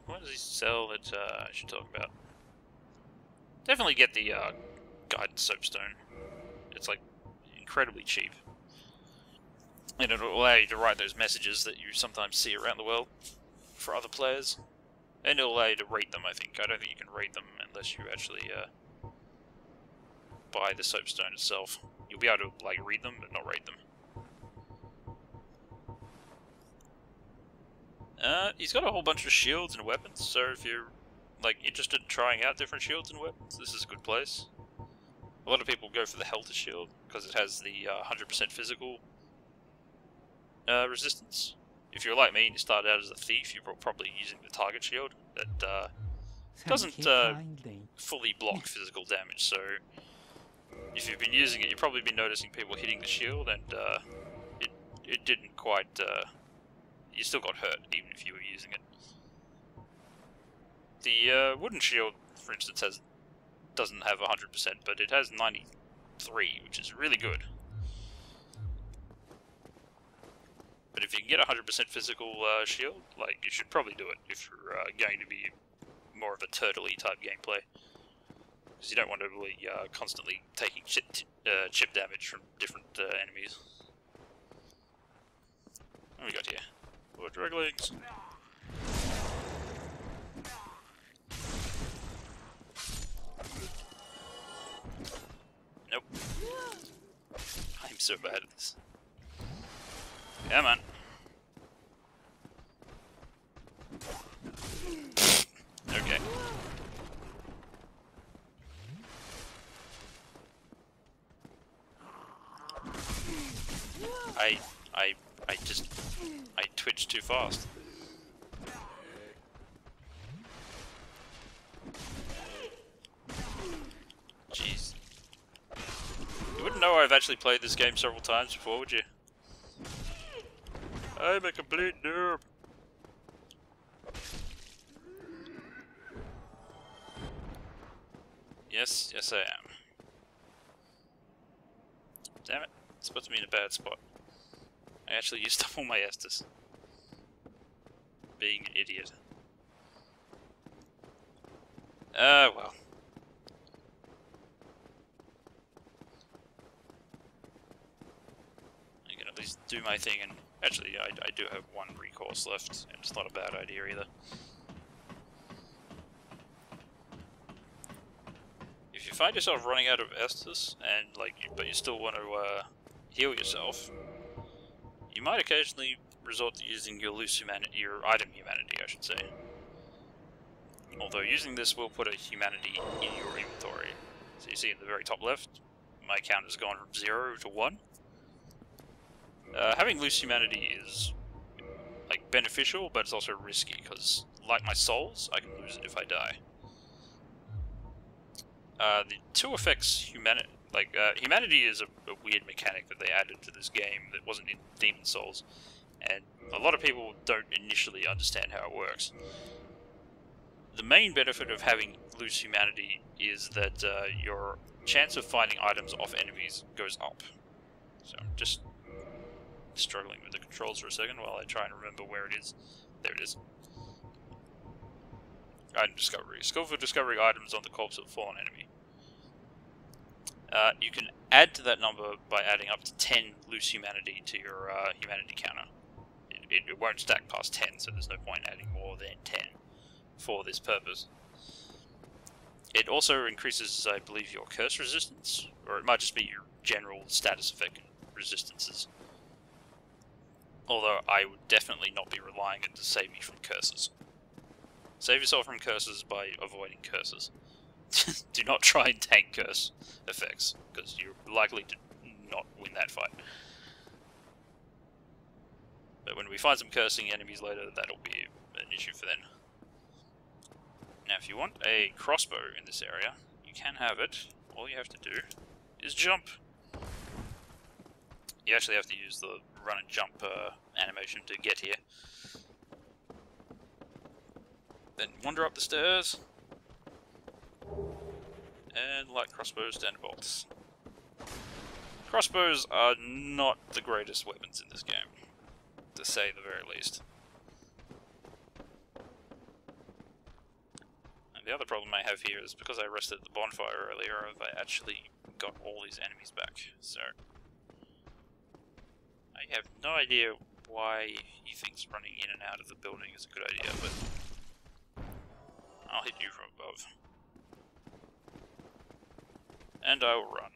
What does he sell that I should talk about? Definitely get the guidance soapstone. It's like incredibly cheap. And it'll allow you to write those messages that you sometimes see around the world for other players. And it'll allow you to rate them, I think. I don't think you can rate them unless you actually buy the soapstone itself. You'll be able to like read them, but not rate them. He's got a whole bunch of shields and weapons, so if you're like interested in trying out different shields and weapons, this is a good place. A lot of people go for the Helter Shield because it has the 100% physical resistance. If you're like me and you start out as a thief, you're probably using the target shield that doesn't fully block physical damage. So if you've been using it, you've probably been noticing people hitting the shield, and it didn't quite. You still got hurt even if you were using it. The wooden shield, for instance, doesn't have 100%, but it has 93, which is really good. But if you can get 100% physical shield, like, you should probably do it if you're going to be more of a turtle-y type gameplay. Because you don't want to be constantly taking chip damage from different enemies. What do we got here? More draglings. Nope. I'm so bad at this. Come on. Okay. I twitched too fast. Jeez. You wouldn't know I've actually played this game several times before, would you? I'm a complete noob. Yes, yes I am. Damn it, it's supposed to be in a bad spot. I actually used up all my Estus. Being an idiot. Well. I can at least do my thing, and actually I do have one recourse left, and it's not a bad idea either. If you find yourself running out of Estus, and but you still want to heal yourself, you might occasionally resort to using your your item humanity, I should say. Although using this will put a humanity in your inventory. So you see in the very top left, my count has gone from 0 to 1. Having loose humanity is beneficial, but it's also risky because, like my souls, I can lose it if I die. The two effects humanity. Humanity is a weird mechanic that they added to this game that wasn't in Demon Souls, and a lot of people don't initially understand how it works. The main benefit of having loose humanity is that your chance of finding items off enemies goes up. So I'm just struggling with the controls for a second while I try and remember where it is. There it is. Item discovery. Skillful discovering items on the corpse of a fallen enemy. You can add to that number by adding up to 10 loose humanity to your humanity counter. It won't stack past 10, so there's no point adding more than 10 for this purpose. It also increases, I believe, your curse resistance, or it might just be your general status effect resistances. Although I would definitely not be relying on it to save me from curses. Save yourself from curses by avoiding curses. Do not try and tank curse effects, because you're likely to not win that fight. But when we find some cursing enemies later, that'll be an issue for then. Now if you want a crossbow in this area, you can have it. All you have to do is jump. You actually have to use the run and jump animation to get here. Then wander up the stairs, and light crossbows and bolts. Crossbows are not the greatest weapons in this game, to say the very least. The other problem I have here is because I rested at the bonfire earlier, I actually got all these enemies back, so... I have no idea why he thinks running in and out of the building is a good idea, but... I'll hit you from above. And I will run.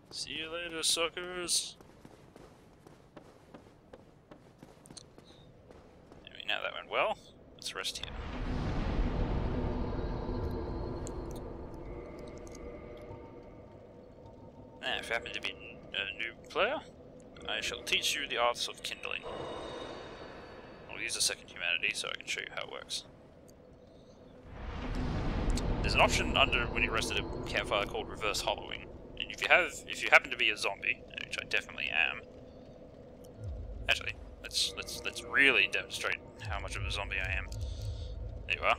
See you later, suckers! Anyway, now that went well, let's rest here. Now, if you happen to be a new player, I shall teach you the arts of kindling. I'll use a second humanity so I can show you how it works. There's an option under when you rest at a campfire called reverse hollowing. And if you happen to be a zombie, which I definitely am, actually, let's really demonstrate how much of a zombie I am. There you are.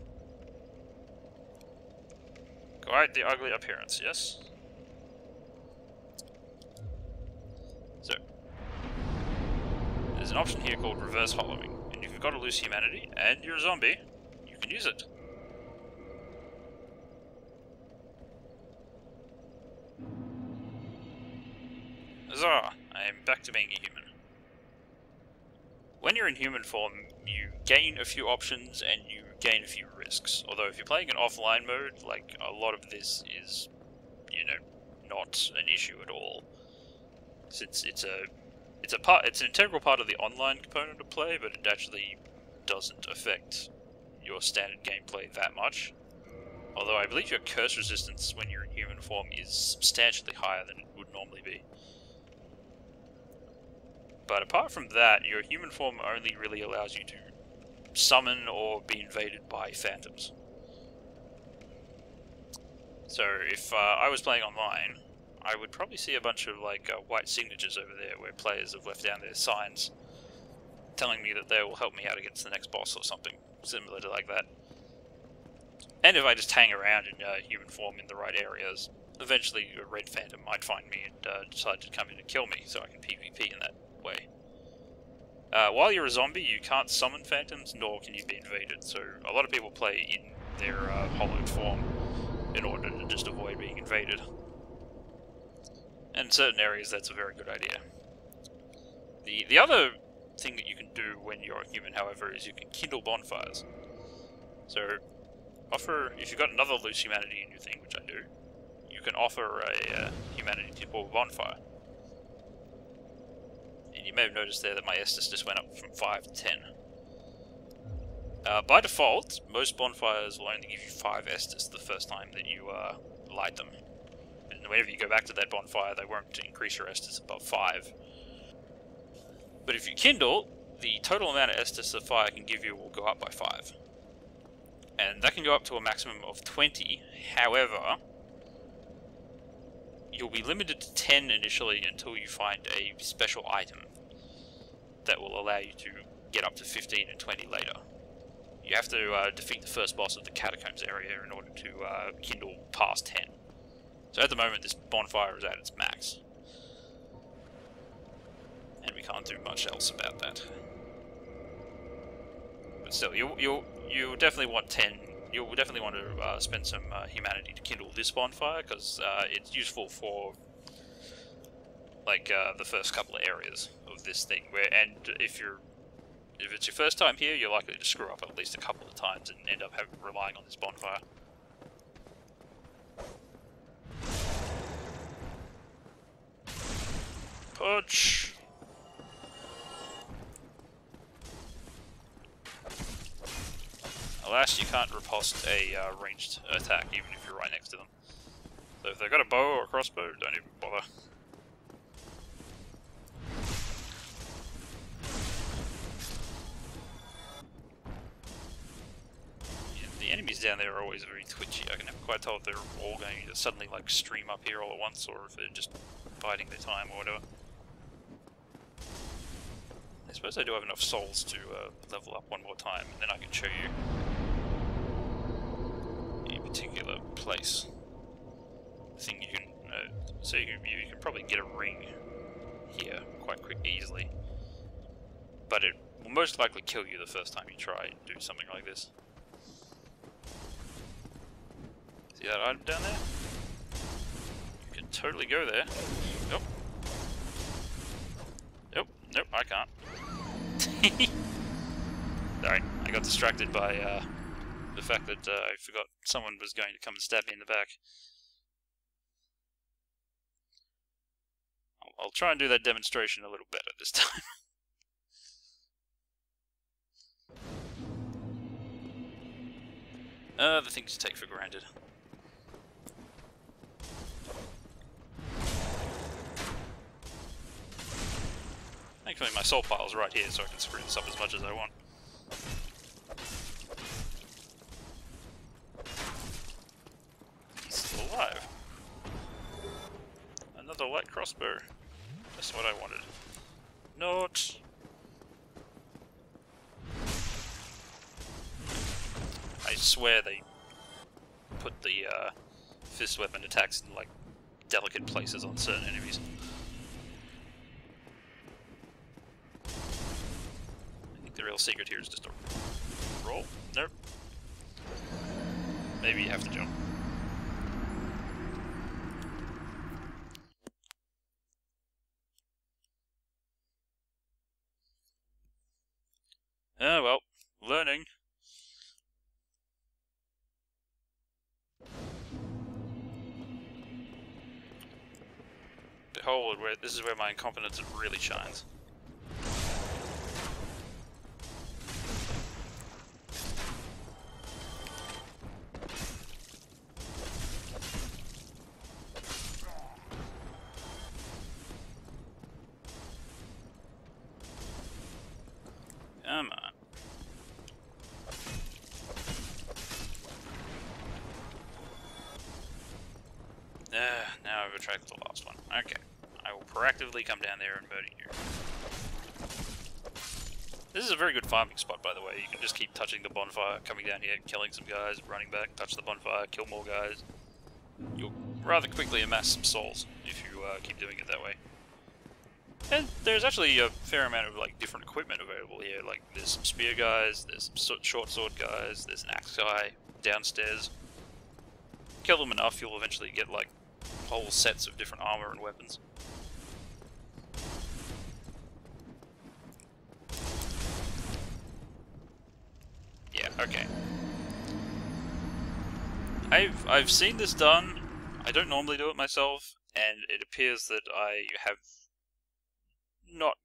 Quite the ugly appearance, yes? So, there's an option here called reverse hollowing, and if you've got a loose humanity and you're a zombie, you can use it. Huzzah! I am back to being a human. When you're in human form, you gain a few options and you gain a few risks. Although if you're playing in offline mode, like, a lot of this is, you know, not an issue at all. Since it's an integral part of the online component of play, but it actually doesn't affect your standard gameplay that much. Although I believe your curse resistance when you're in human form is substantially higher than it would normally be. But apart from that, your human form only really allows you to summon or be invaded by phantoms. So if I was playing online, I would probably see a bunch of like white signatures over there where players have left down their signs telling me that they will help me out against the next boss or something similar to like that. And if I just hang around in human form in the right areas, eventually a red phantom might find me and decide to come in and kill me so I can PvP in that way. While you're a zombie, you can't summon phantoms, nor can you be invaded, so a lot of people play in their hollowed form in order to just avoid being invaded. And in certain areas, that's a very good idea. The other thing that you can do when you're a human, however, is you can kindle bonfires. So, if you've got another loose humanity in your thing, which I do, you can offer a humanity to a bonfire. And you may have noticed there that my Estus just went up from 5 to 10. By default, most bonfires will only give you 5 Estus the first time that you light them. And whenever you go back to that bonfire, they won't increase your Estus above 5. But if you kindle, the total amount of Estus the fire can give you will go up by 5. And that can go up to a maximum of 20, however, you'll be limited to 10 initially until you find a special item that will allow you to get up to 15 and 20 later. You have to defeat the first boss of the catacombs area in order to kindle past 10. So at the moment this bonfire is at its max. And we can't do much else about that. But still, you definitely want 10. You'll definitely want to spend some humanity to kindle this bonfire, because it's useful for like the first couple of areas of this thing. And if it's your first time here, you're likely to screw up at least a couple of times and end up relying on this bonfire. Punch! Alas, you can't riposte a ranged attack, even if you're right next to them. So if they've got a bow or a crossbow, don't even bother. Yeah, the enemies down there are always very twitchy. I can never quite tell if they're all going to suddenly like stream up here all at once, or if they're just biding their time or whatever. I suppose I do have enough souls to level up one more time, and then I can show you a particular place. Thing you can, so you can probably get a ring here quite easily. But it will most likely kill you the first time you try and do something like this. See that item down there? You can totally go there. Nope. Nope, nope, I can't. Sorry, I got distracted by the fact that I forgot someone was going to come and stab me in the back. I'll try and do that demonstration a little better this time. The things you take for granted. Thankfully my soul pile's right here, so I can screw this up as much as I want. He's still alive. Another light crossbow. That's what I wanted. Not. I swear they put the fist weapon attacks in like delicate places on certain enemies. I think the real secret here is just a roll. Nope. Maybe you have to jump. Oh well, learning. Behold, this is where my incompetence really shines. Come on. Now I've attracted the last one. Okay. I will proactively come down there and murder you. This is a very good farming spot, by the way. You can just keep touching the bonfire, coming down here, killing some guys, running back, touch the bonfire, kill more guys. You'll rather quickly amass some souls if you keep doing it that way. And there's actually a fair amount of like different equipment available here. Like there's some spear guys, there's some short sword guys, there's an axe guy downstairs. Kill them enough, you'll eventually get like whole sets of different armor and weapons. Yeah, okay. I've seen this done. I don't normally do it myself, and it appears that I have not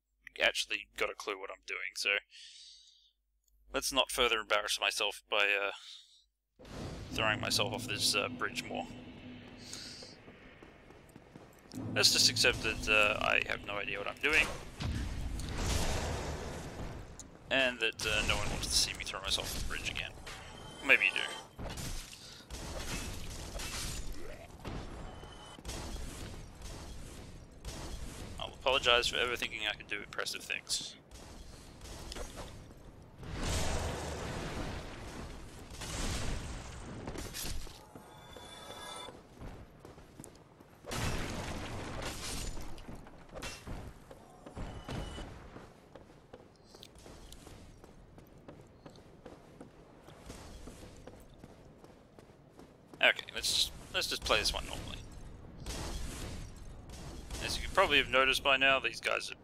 actually got a clue what I'm doing, so let's not further embarrass myself by throwing myself off this bridge more. Let's just accept that I have no idea what I'm doing, and that no one wants to see me throw myself off the bridge again. Maybe you do. I'll apologize for ever thinking I could do impressive things. Okay, let's just play this one normally. As you could probably have noticed by now, these guys are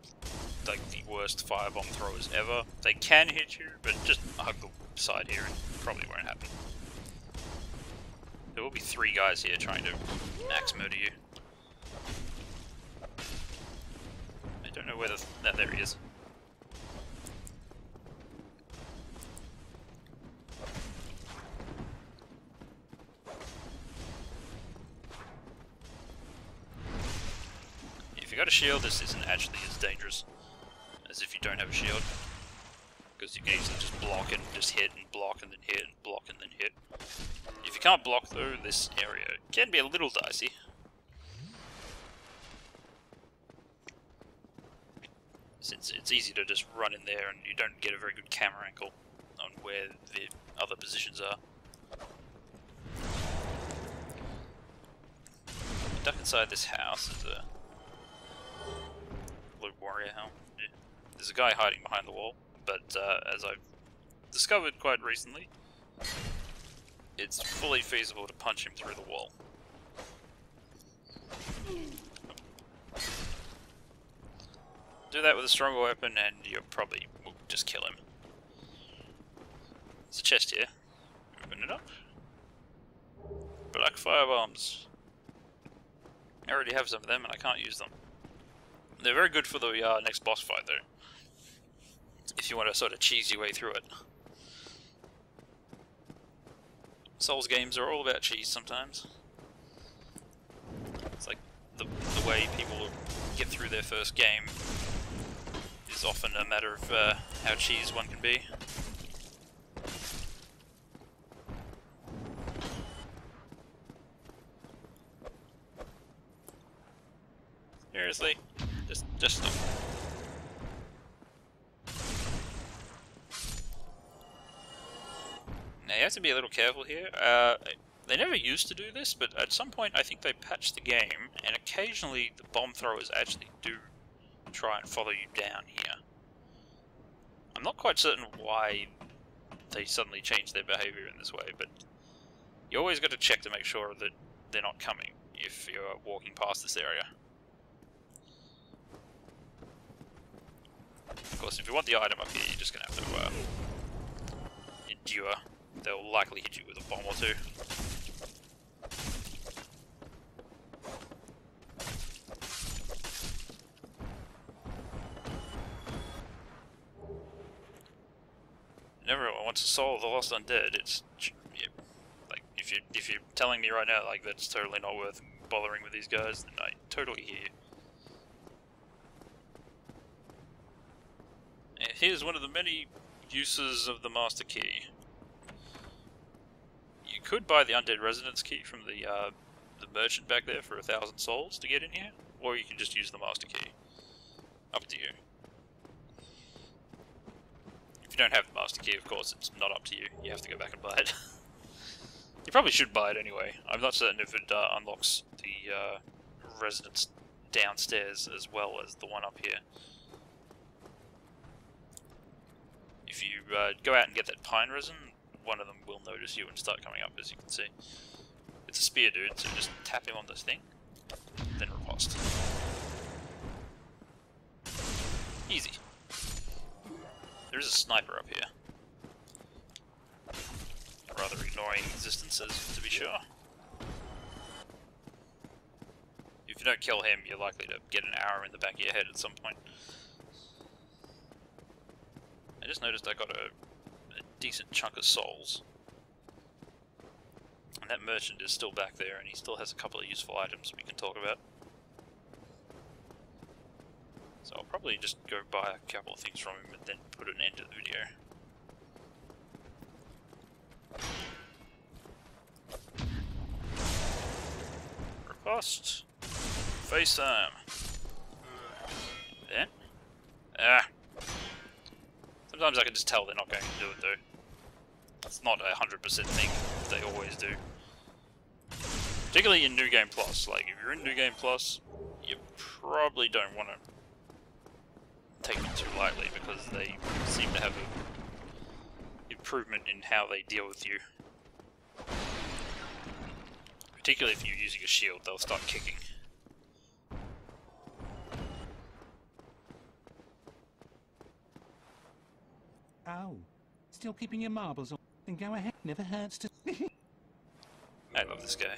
like the worst firebomb throwers ever. They can hit you, but just hug the side here and it probably won't happen. There will be 3 guys here trying to axe murder you. I don't know whether there he is. If you got a shield, this isn't actually as dangerous as if you don't have a shield, because you can easily just block and just hit and block and then hit and block and then hit. If you can't block though, this area can be a little dicey. Since it's easy to just run in there and you don't get a very good camera angle on where the other positions are. Duck inside this house is a worry how. Yeah. There's a guy hiding behind the wall, but as I've discovered quite recently, it's fully feasible to punch him through the wall. Do that with a stronger weapon and you'll probably just kill him. There's a chest here. Open it up. Black fire bombs. I already have some of them and I can't use them. They're very good for the next boss fight though, if you want to sort of cheese your way through it. Souls games are all about cheese sometimes. It's like the way people get through their first game is often a matter of how cheese one can be. Seriously, just stop. Now you have to be a little careful here. They never used to do this, but at some point I think they patched the game, and occasionally the bomb throwers actually do try and follow you down here. I'm not quite certain why they suddenly changed their behaviour in this way, but you always got to check to make sure that they're not coming if you're walking past this area. Of course, if you want the item up here, you're just going to have to endure. They'll likely hit you with a bomb or two. Everyone wants to solve the Lost Undead. It's yeah, like if you're telling me right now like that's totally not worth bothering with these guys, then I totally hear you. And here's one of the many uses of the Master Key. You could buy the Undead Residence Key from the merchant back there for 1,000 souls to get in here, or you can just use the Master Key. Up to you. If you don't have the Master Key, of course, it's not up to you. You have to go back and buy it. You probably should buy it anyway. I'm not certain if it unlocks the residence downstairs as well as the one up here. If you go out and get that pine resin, one of them will notice you and start coming up, as you can see. It's a spear dude, so just tap him on this thing, then riposte. Easy. There is a sniper up here. Rather ignoring existences, to be sure. If you don't kill him, you're likely to get an arrow in the back of your head at some point. I just noticed I got a decent chunk of souls. And that merchant is still back there, and he still has a couple of useful items we can talk about. So I'll probably just go buy a couple of things from him and then put an end to the video. Riposte. Face time. Then. Sometimes I can just tell they're not going to do it though. It's not a 100% thing they always do. Particularly in New Game Plus. Like, if you're in New Game Plus, you probably don't want to take them too lightly because they seem to have an improvement in how they deal with you. Particularly if you're using a shield, they'll start kicking. Oh, still keeping your marbles on? Then go ahead, never hurts to... I love this guy.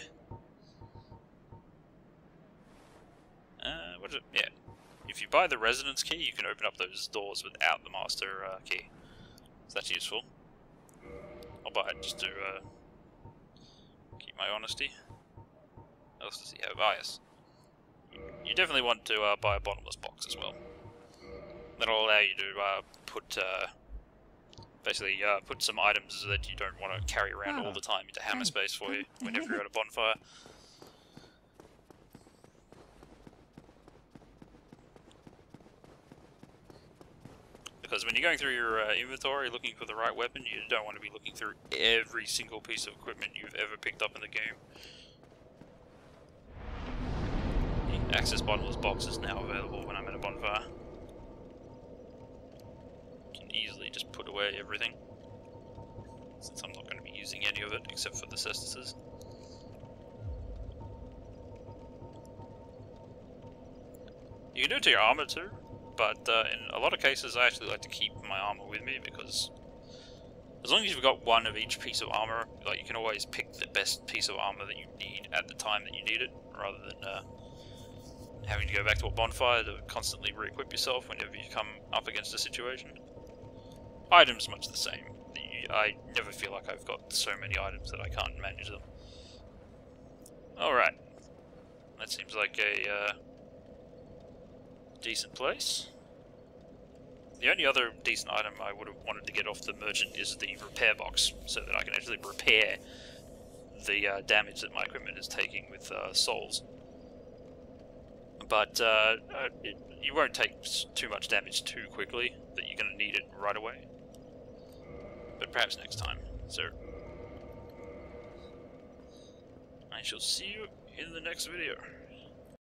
What is it? Yeah. If you buy the residence key, you can open up those doors without the master key. So that's useful. I'll buy it just to keep my honesty. What else does he have? Ah, yes. You definitely want to buy a bottomless box as well. That'll allow you to put basically put some items that you don't want to carry around all the time into hammer space for you whenever you're at a bonfire. Because when you're going through your inventory looking for the right weapon, you don't want to be looking through every single piece of equipment you've ever picked up in the game. The Access Bottomless box is now available when I'm at a bonfire. away everything, since I'm not going to be using any of it except for the Caestuses. You can do it to your armor too, but in a lot of cases I actually like to keep my armor with me, because as long as you've got one of each piece of armor, like, you can always pick the best piece of armor that you need at the time that you need it, rather than having to go back to a bonfire to constantly re-equip yourself whenever you come up against a situation. Items much the same. I never feel like I've got so many items that I can't manage them. Alright. That seems like a decent place. The only other decent item I would have wanted to get off the merchant is the repair box, so that I can actually repair the damage that my equipment is taking with souls. But you won't take too much damage too quickly that you're going to need it right away. But perhaps next time. So I shall see you in the next video.